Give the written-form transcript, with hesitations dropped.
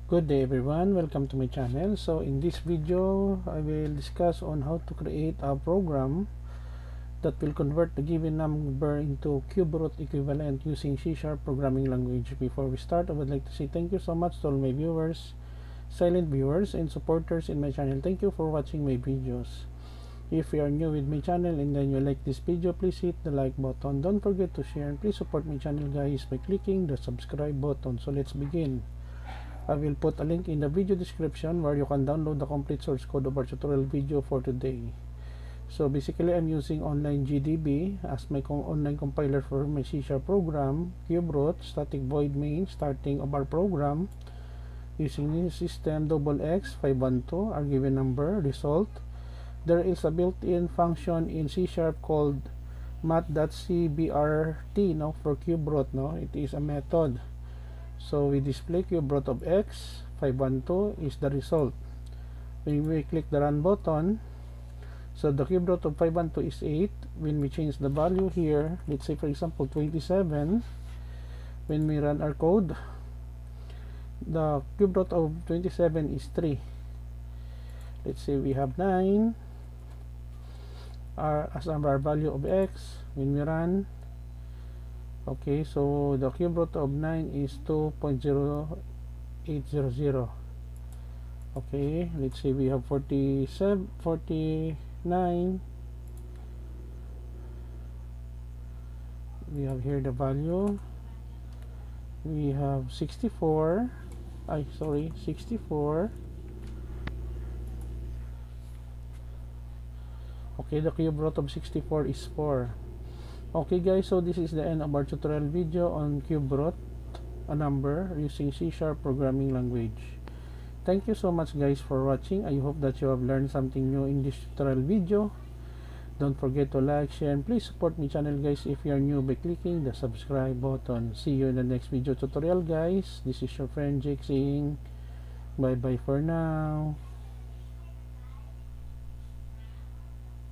Good day everyone, welcome to my channel. So in this video I will discuss on how to create a program that will convert the given number into cube root equivalent using C# programming language. Before we start, I would like to say thank you so much to all my viewers, silent viewers and supporters in my channel. Thank you for watching my videos. If you are new with my channel and then you like this video, please hit the like button. Don't forget to share and please support my channel guys by clicking the subscribe button. So let's begin. I will put a link in the video description where you can download the complete source code of our tutorial video for today. So basically I'm using online GDB as my online compiler for my C# program, cube root, static void main, starting of our program using new system XX 512, our given number, result. There is a built-in function in C# called math.cbrt for cube root. It is a method. So we display cube root of x 512 is the result. When we click the run button, so the cube root of 512 is 8. When we change the value here, let's say for example 27, when we run our code, the cube root of 27 is 3. Let's say we have 9 as our value of x. When we run, okay, so the cube root of 9 is 2.0800. Okay, let's say we have 49. We have here the value. We have 64. 64. Okay, the cube root of 64 is 4. Okay guys, so this is the end of our tutorial video on cube root a number using C# programming language. Thank you so much guys for watching. I hope that you have learned something new in this tutorial video. Don't forget to like, share, and please support my channel guys if you are new by clicking the subscribe button. See you in the next video tutorial guys. This is your friend Jake saying bye bye for now.